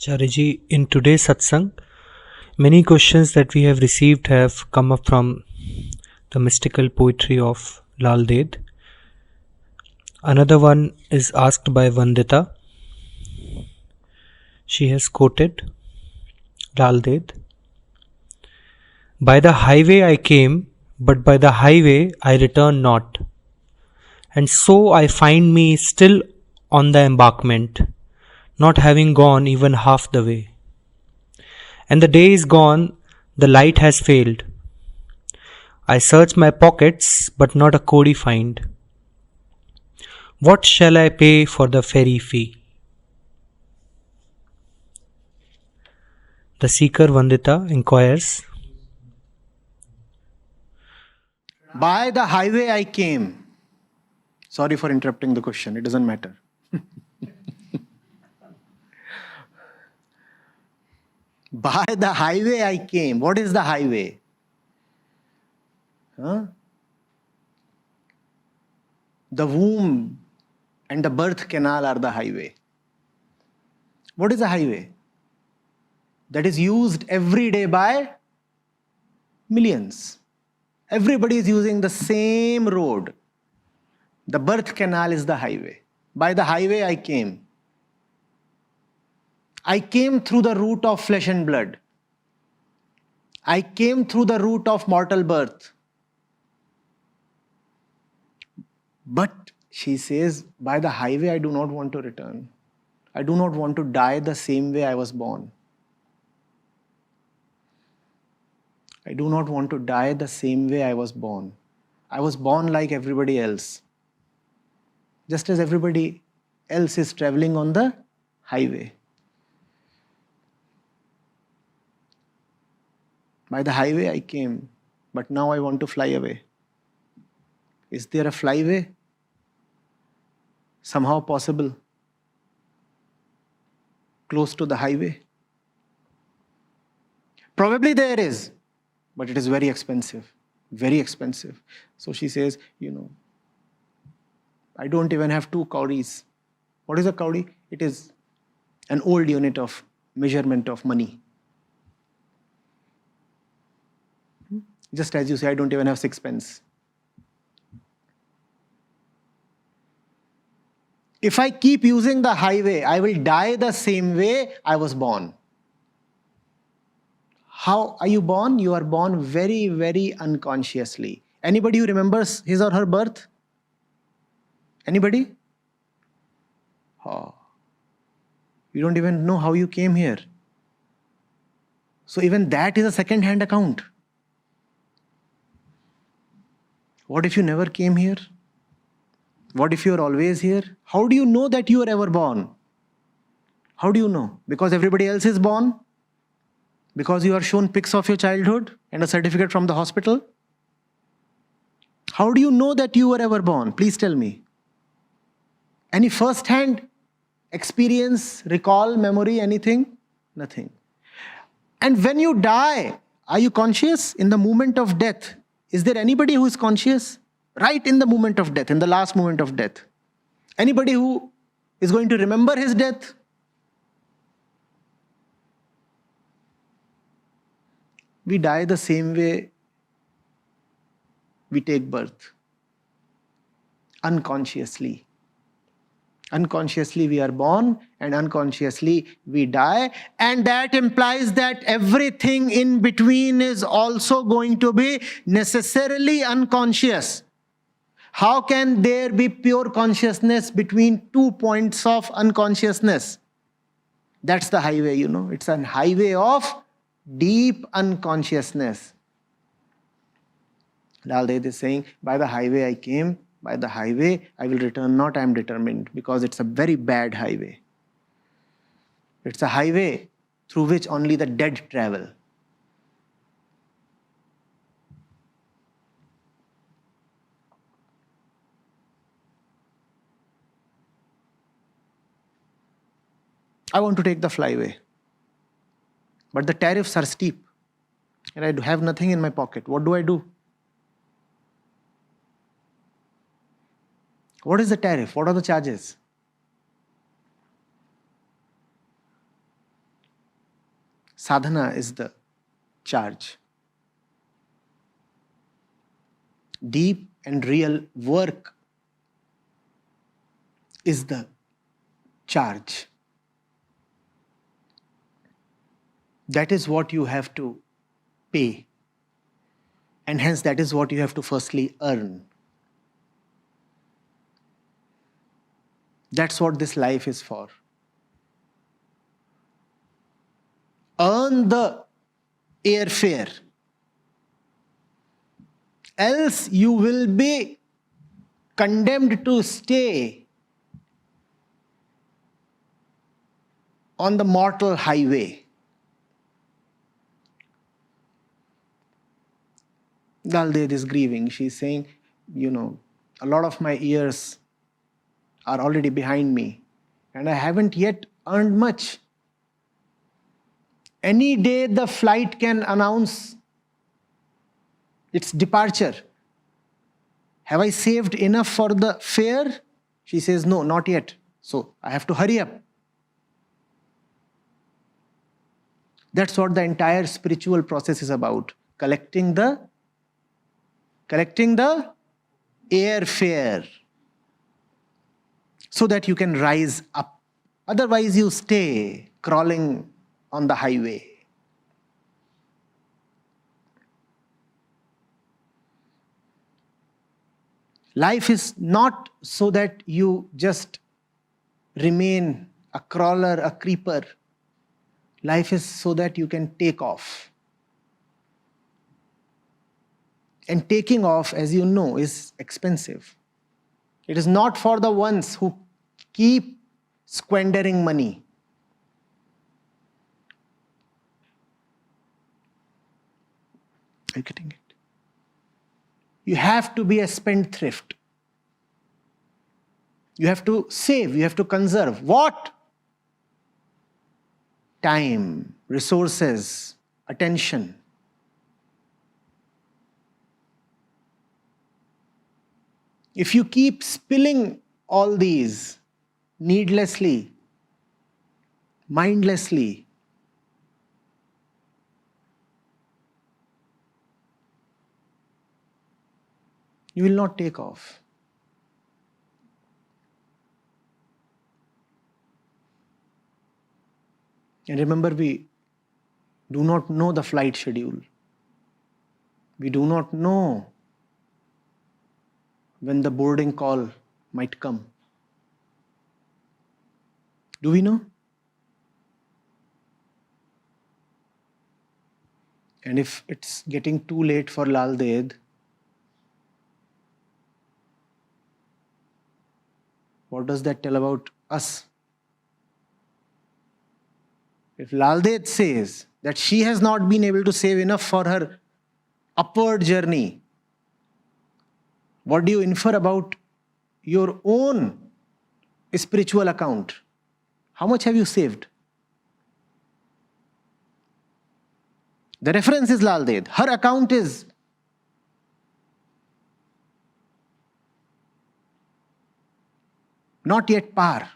Acharya in today's satsang, many questions that we have received have come up from the mystical poetry of Laldev. Another one is asked by Vandita. She has quoted Laldev. By the highway I came, but by the highway I return not. And so I find me still on the embankment, not having gone even half the way. And the day is gone, the light has failed. I search my pockets, but not a Kori find. What shall I pay for the ferry fee? The seeker Vandita inquires. By the highway I came. Sorry for interrupting the question, it doesn't matter. By the highway I came. What is the highway? The womb and the birth canal are the highway. What is a highway? That is used every day by millions. Everybody is using the same road. The birth canal is the highway. By the highway I came. I came through the route of flesh and blood. I came through the route of mortal birth. But she says, by the highway I do not want to return. I do not want to die the same way I was born. I do not want to die the same way I was born. I was born like everybody else. Just as everybody else is traveling on the highway. By the highway I came, but now I want to fly away. Is there a flyway? Somehow possible. Close to the highway? Probably there is, but it is very expensive. Very expensive. So she says, I don't even have 2 kauris. What is a kauri? It is an old unit of measurement of money. Just as you say, I don't even have 6 pence. If I keep using the highway, I will die the same way I was born. How are you born? You are born very, very unconsciously. Anybody who remembers his or her birth? Anybody? Oh. You don't even know how you came here. So even that is a second-hand account. What if you never came here? What if you are always here? How do you know that you are ever born? How do you know? Because everybody else is born? Because you are shown pics of your childhood and a certificate from the hospital? How do you know that you were ever born? Please tell me. Any first-hand experience, recall, memory, anything? Nothing. And when you die, are you conscious in the moment of death? Is there anybody who is conscious? Right in the moment of death, in the last moment of death. Anybody who is going to remember his death? We die the same way we take birth. Unconsciously. Unconsciously we are born and unconsciously we die. And that implies that everything in between is also going to be necessarily unconscious. How can there be pure consciousness between 2 points of unconsciousness? That's the highway, It's a highway of deep unconsciousness. Laldev is saying, by the highway I came, by the highway I will return not, I am determined, because it's a very bad highway. It's a highway through which only the dead travel. I want to take the flyway. But the tariffs are steep. And I have nothing in my pocket. What do? What is the tariff? What are the charges? Sadhana is the charge. Deep and real work is the charge. That is what you have to pay. And hence that is what you have to firstly earn. That's what this life is for. Earn the airfare. Else you will be condemned to stay on the mortal highway. Dalded is grieving. She's saying, a lot of my years are already behind me and I haven't yet earned much. Any day the flight can announce its departure. Have I saved enough for the fare? She says, no, not yet. So I have to hurry up. That's what the entire spiritual process is about. Collecting the airfare so that you can rise up. Otherwise you stay crawling on the highway. Life is not so that you just remain a crawler, a creeper. Life is so that you can take off. And taking off, as you know, is expensive. It is not for the ones who keep squandering money. Are you getting it? You have to be a spendthrift. You have to save, you have to conserve. What? Time, resources, attention. If you keep spilling all these needlessly, mindlessly, you will not take off. And remember, we do not know the flight schedule. We do not know when the boarding call might come. Do we know? And if it's getting too late for Lal Ded, what does that tell about us? If Lal Ded says that she has not been able to save enough for her upward journey, what do you infer about your own spiritual account? How much have you saved? The reference is Lal Ded. Her account is not yet par.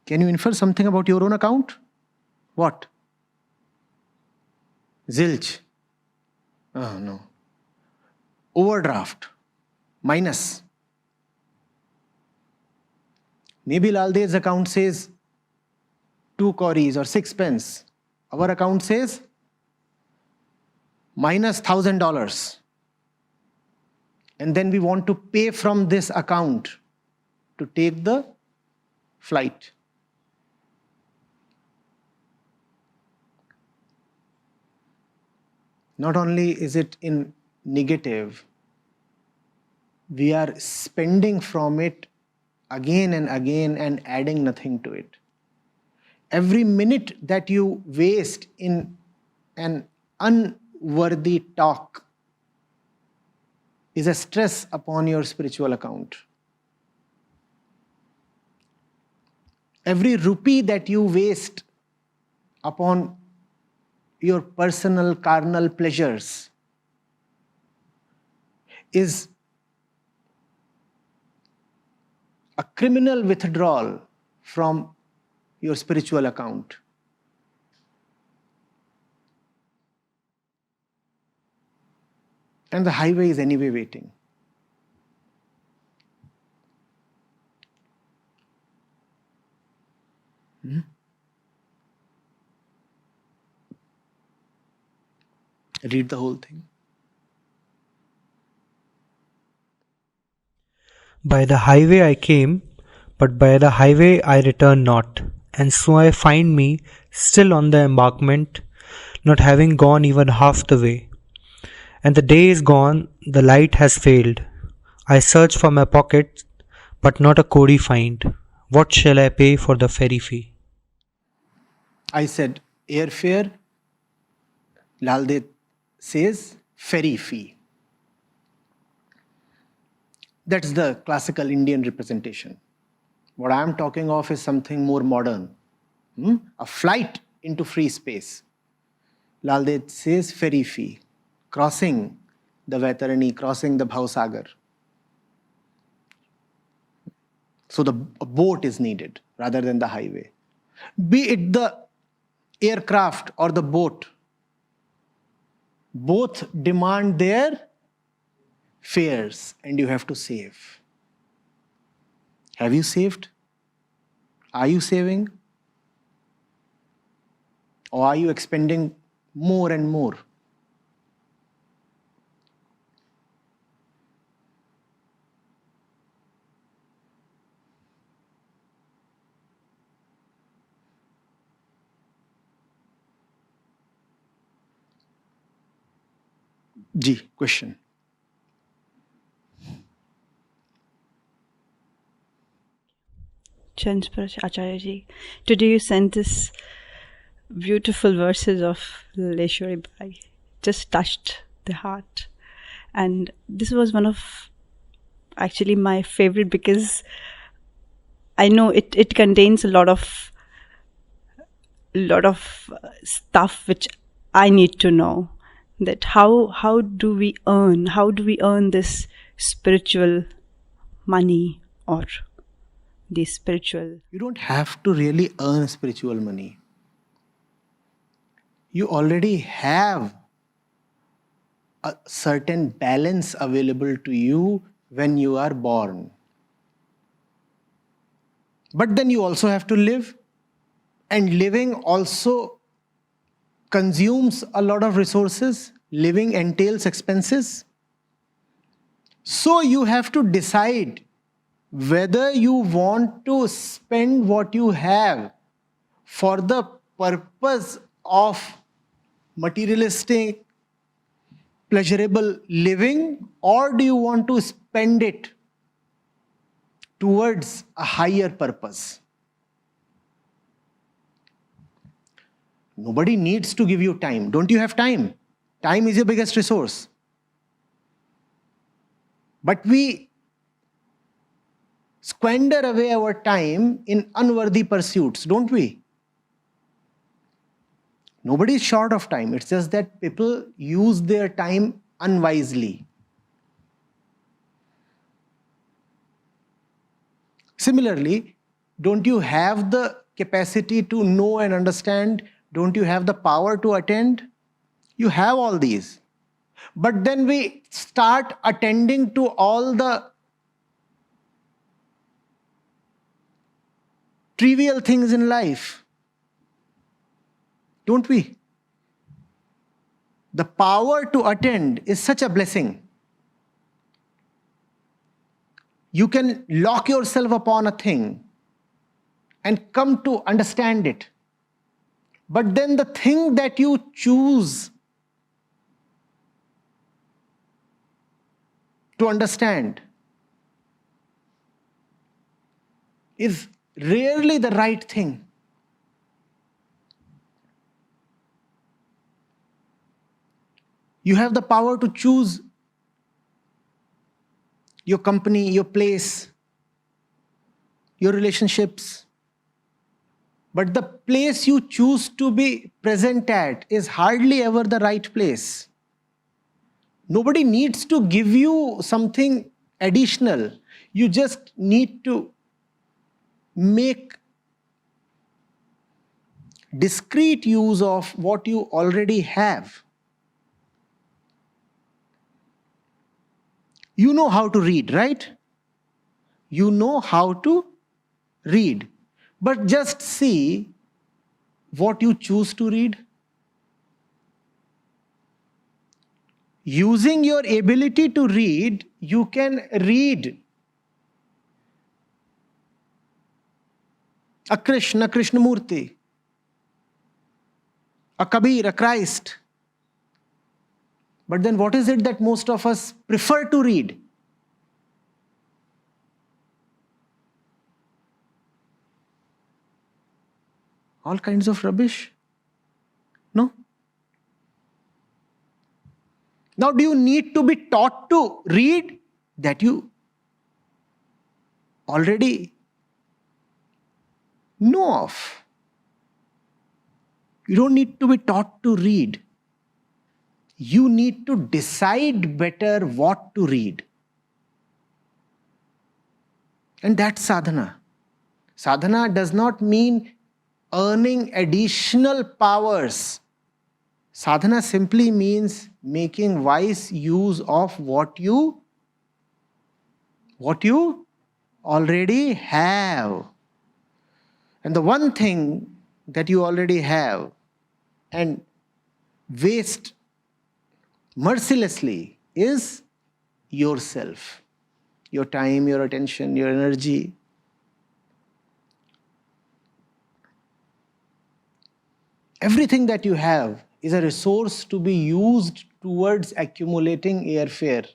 Can you infer something about your own account? What? Zilch. Oh no. Overdraft. Minus. Maybe Lal Ded's account says 2 Koris or 6 pence. Our account says minus $1,000. And then we want to pay from this account to take the flight. Not only is it in negative, we are spending from it again and again and adding nothing to it. Every minute that you waste in an unworthy talk is a stress upon your spiritual account. Every rupee that you waste upon your personal carnal pleasures is a criminal withdrawal from your spiritual account. And the highway is anyway waiting. Read the whole thing. By the highway I came, but by the highway I return not, and so I find me still on the embankment, not having gone even half the way. And the day is gone, the light has failed. I search for my pocket, but not a Kori find. What shall I pay for the ferry fee? I said airfare. Lalde says ferry fee. That's the classical Indian representation. What I'm talking of is something more modern. A flight into free space. Lalde says ferry fee. Crossing the Vaitarani, crossing the Bhausagar. So a boat is needed rather than the highway. Be it the aircraft or the boat, both demand their fares and you have to save. Have you saved? Are you saving? Or are you expending more and more? Ji, question. Acharya ji, today you sent this beautiful verses of Lalleshwari Bai. Just touched the heart. And this was one of actually my favorite because I know it contains a lot of stuff which I need to know. That how do we earn this spiritual money or the spiritual. You don't have to really earn spiritual money. You already have a certain balance available to you when you are born. But then you also have to live, and living also consumes a lot of resources. Living entails expenses. So you have to decide whether you want to spend what you have for the purpose of materialistic, pleasurable living, or do you want to spend it towards a higher purpose? Nobody needs to give you time. Don't you have time? Time is your biggest resource. But we squander away our time in unworthy pursuits, don't we? Nobody is short of time. It's just that people use their time unwisely. Similarly, don't you have the capacity to know and understand? Don't you have the power to attend? You have all these. But then we start attending to all the trivial things in life. Don't we? The power to attend is such a blessing. You can lock yourself upon a thing and come to understand it. But then the thing that you choose to understand is rarely the right thing. You have the power to choose your company, your place, your relationships. But the place you choose to be present at is hardly ever the right place. Nobody needs to give you something additional. You just need to make discreet use of what you already have. You know how to read, right? You know how to read. But just see what you choose to read. Using your ability to read, you can read a Krishna, Krishnamurti, a Kabir, a Christ. But then what is it that most of us prefer to read? All kinds of rubbish. No? Now, do you need to be taught to read that you already know of? You don't need to be taught to read. You need to decide better what to read. And that's sadhana. Sadhana does not mean earning additional powers. Sadhana simply means making wise use of what you already have. And the one thing that you already have and waste mercilessly is yourself. Your time, your attention, your energy. Everything that you have is a resource to be used towards accumulating airfare.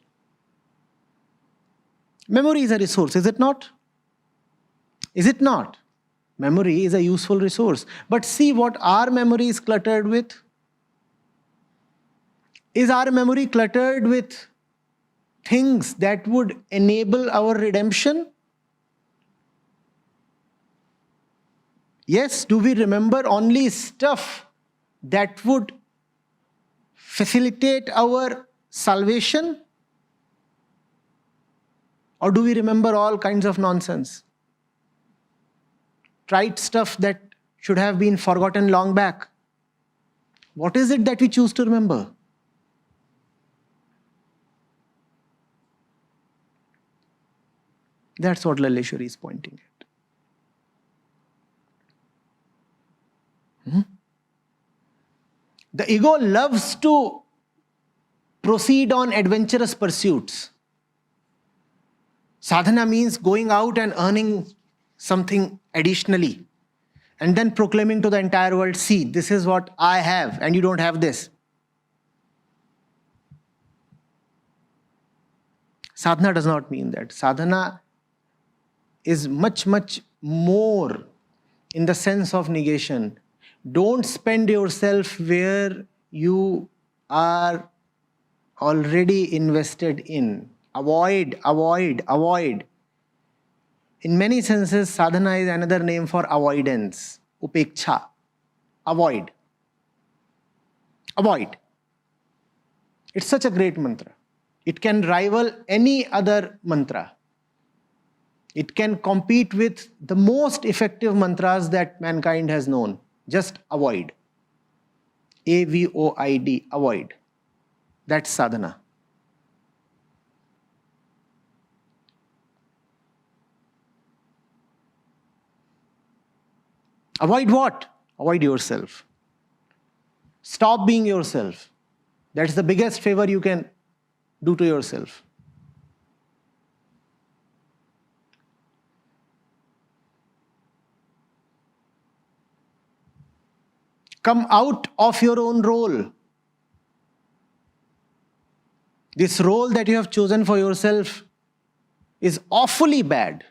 Memory is a resource, is it not? Is it not? Memory is a useful resource. But see what our memory is cluttered with. Is our memory cluttered with things that would enable our redemption? Yes, do we remember only stuff that would facilitate our salvation? Or do we remember all kinds of nonsense? Trite stuff that should have been forgotten long back. What is it that we choose to remember? That's what Lalleshwari is pointing at. The ego loves to proceed on adventurous pursuits. Sadhana means going out and earning something additionally and then proclaiming to the entire world, see, this is what I have and you don't have this. Sadhana does not mean that. Sadhana is much, much more in the sense of negation. Don't spend yourself where you are already invested in. Avoid, avoid, avoid. In many senses, sadhana is another name for avoidance. Upeksha. Avoid. Avoid. It's such a great mantra. It can rival any other mantra. It can compete with the most effective mantras that mankind has known. Just avoid. A-V-O-I-D. Avoid. That's sadhana. Avoid what? Avoid yourself. Stop being yourself. That's the biggest favor you can do to yourself. Come out of your own role. This role that you have chosen for yourself is awfully bad.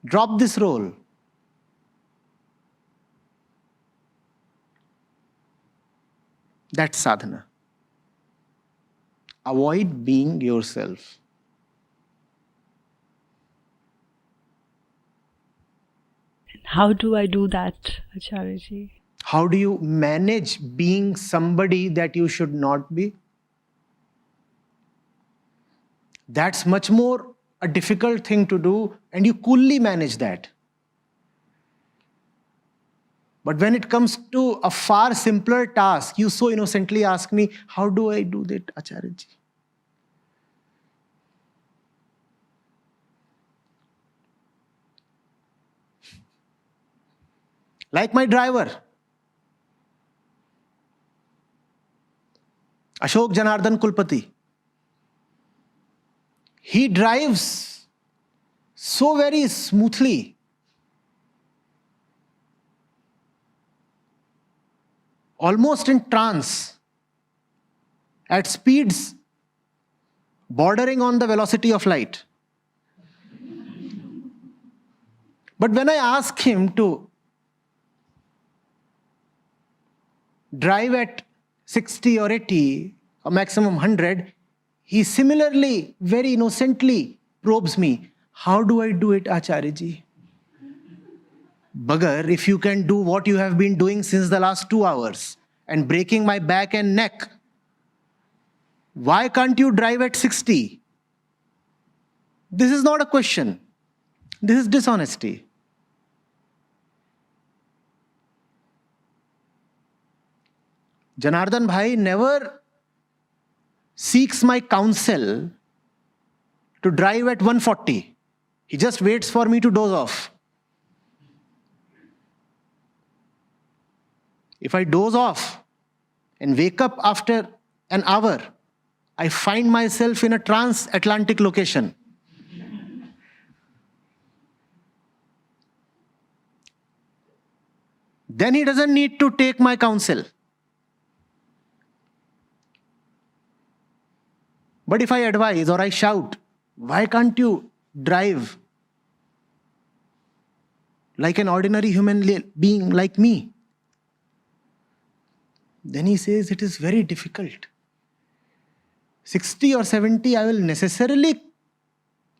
Drop this role. That's sadhana. Avoid being yourself. How do I do that, Acharyaji? How do you manage being somebody that you should not be? That's much more a difficult thing to do, and you coolly manage that. But when it comes to a far simpler task, you so innocently ask me, how do I do that, Acharya-ji? Like my driver, Ashok Janardhan Kulpati. He drives so very smoothly. Almost in trance, at speeds bordering on the velocity of light. But when I ask him to drive at 60 or 80, or maximum 100, he similarly, very innocently probes me. How do I do it, Acharya-ji? Bugger, if you can do what you have been doing since the last 2 hours and breaking my back and neck, why can't you drive at 60? This is not a question. This is dishonesty. Janardhan Bhai never seeks my counsel to drive at 140. He just waits for me to doze off. If I doze off and wake up after an hour, I find myself in a transatlantic location. Then he doesn't need to take my counsel. But if I advise or I shout, why can't you drive like an ordinary human being like me? Then he says, it is very difficult. 60 or 70, I will necessarily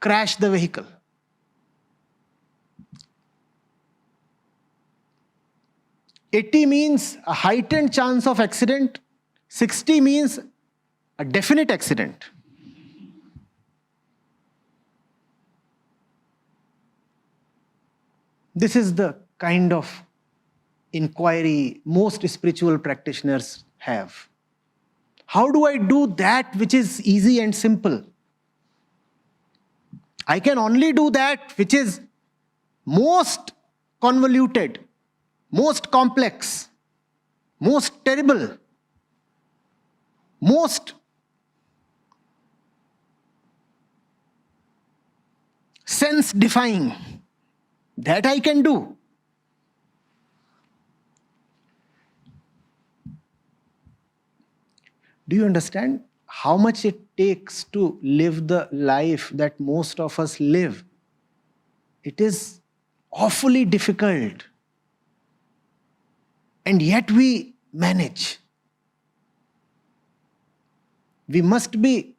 crash the vehicle. $80 means a heightened chance of accident. 60 means a definite accident. This is the kind of inquiry most spiritual practitioners have. How do I do that which is easy and simple? I can only do that which is most convoluted, most complex, most terrible, most sense-defying. That I can do. Do you understand how much it takes to live the life that most of us live? It is awfully difficult. And yet we manage. We must be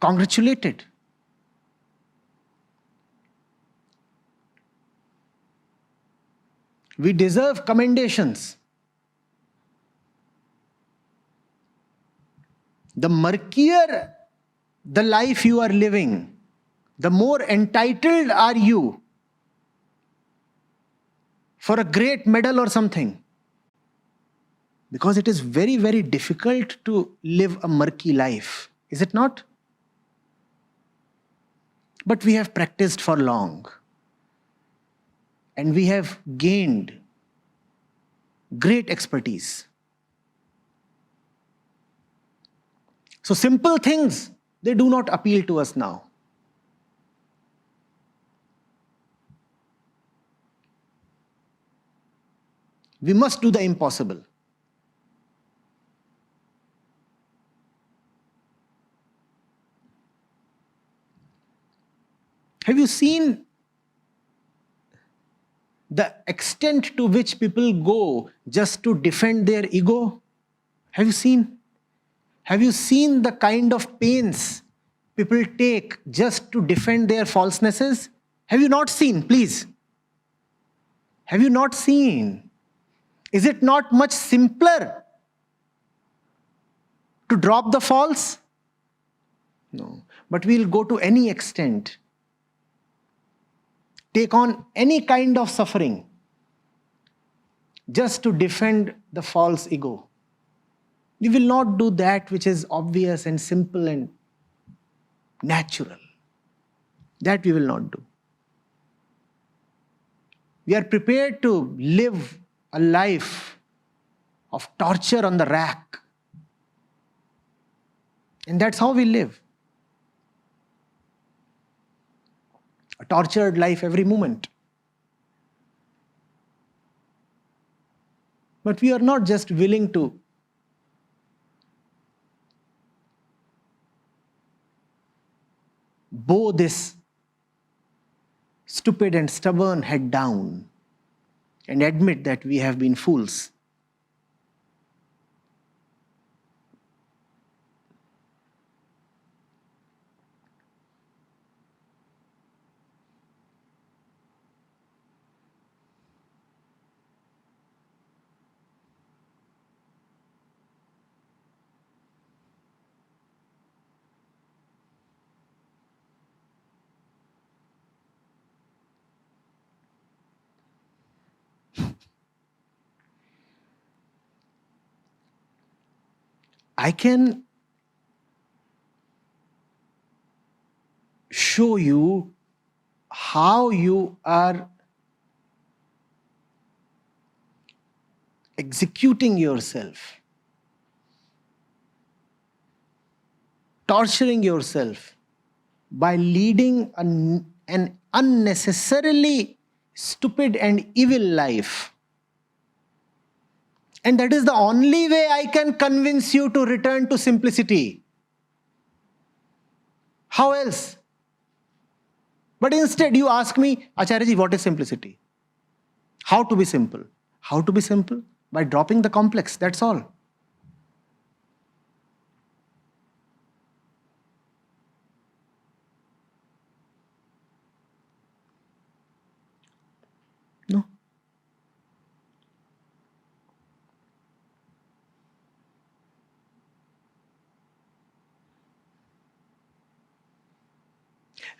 congratulated. We deserve commendations. The murkier the life you are living, the more entitled are you for a great medal or something. Because it is very, very difficult to live a murky life, is it not? But we have practiced for long. And we have gained great expertise. So simple things, they do not appeal to us now. We must do the impossible. Have you seen the extent to which people go just to defend their ego? Have you seen? Have you seen the kind of pains people take just to defend their falsenesses? Have you not seen, please? Have you not seen? Is it not much simpler to drop the false? No. But we'll go to any extent, take on any kind of suffering, just to defend the false ego. We will not do that which is obvious and simple and natural. That we will not do. We are prepared to live a life of torture on the rack. And that's how we live. A tortured life every moment. But we are not just willing to bow this stupid and stubborn head down and admit that we have been fools. I can show you how you are executing yourself, torturing yourself by leading an unnecessarily stupid and evil life. And that is the only way I can convince you to return to simplicity. How else? But instead you ask me, Acharya ji, what is simplicity? How to be simple? How to be simple? By dropping the complex, that's all. No.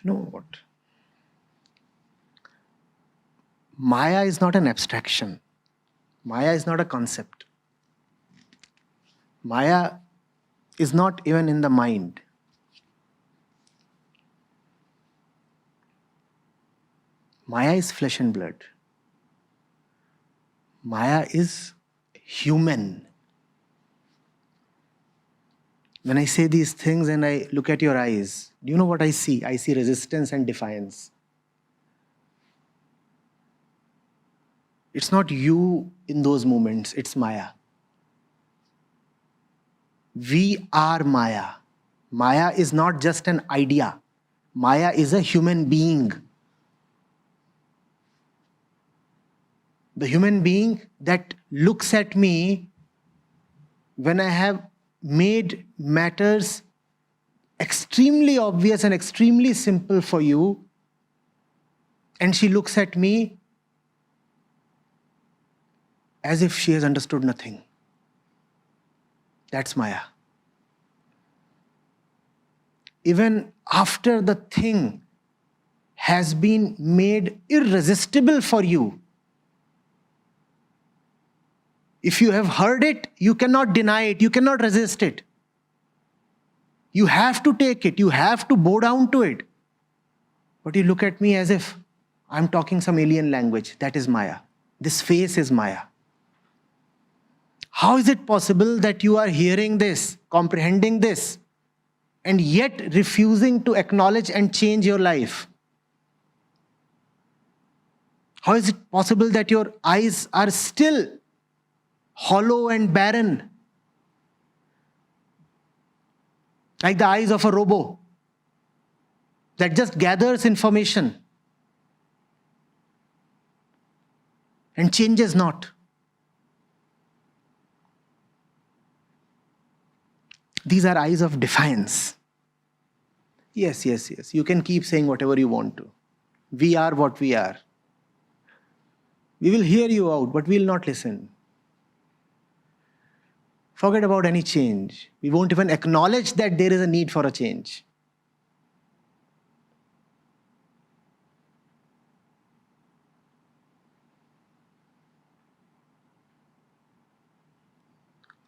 No, what? Maya is not an abstraction. Maya is not a concept. Maya is not even in the mind. Maya is flesh and blood. Maya is human. When I say these things and I look at your eyes, do you know what I see? I see resistance and defiance. It's not you in those moments, it's Maya. We are Maya. Maya is not just an idea. Maya is a human being. The human being that looks at me when I have made matters extremely obvious and extremely simple for you, and she looks at me as if she has understood nothing. That's Maya. Even after the thing has been made irresistible for you, if you have heard it, you cannot deny it, you cannot resist it. You have to take it, you have to bow down to it. But you look at me as if I'm talking some alien language. That is Maya. This face is Maya. How is it possible that you are hearing this, comprehending this, and yet refusing to acknowledge and change your life? How is it possible that your eyes are still hollow and barren, like the eyes of a robo that just gathers information and changes not? These are eyes of defiance. Yes, yes, yes. You can keep saying whatever you want to. We are what we are. We will hear you out, but we will not listen. Forget about any change. We won't even acknowledge that there is a need for a change.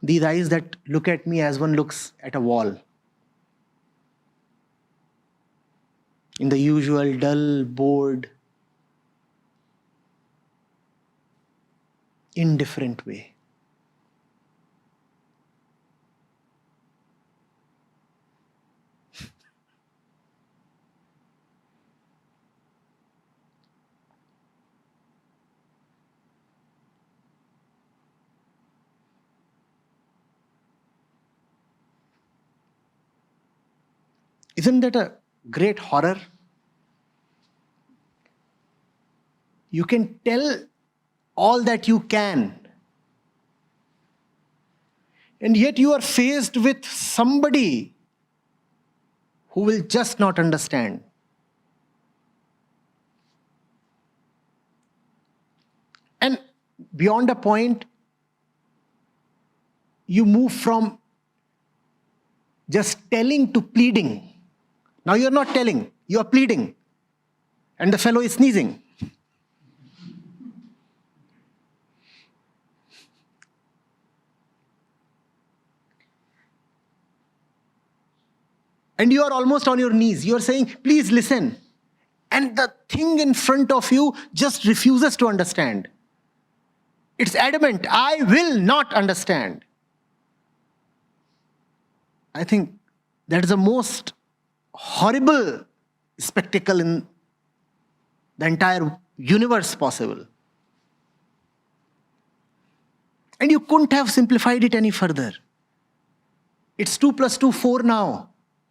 These eyes that look at me as one looks at a wall. In the usual dull, bored, indifferent way. Isn't that a great horror? You can tell all that you can, and yet you are faced with somebody who will just not understand. And beyond a point, you move from just telling to pleading. Now you're not telling, you are pleading. And the fellow is sneezing. And you are almost on your knees. You are saying, please listen. And the thing in front of you just refuses to understand. It's adamant, I will not understand. I think that is the most horrible spectacle in the entire universe possible. And you couldn't have simplified it any further. It's 2 + 2, 4 now.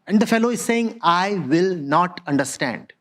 And the fellow is saying, I will not understand.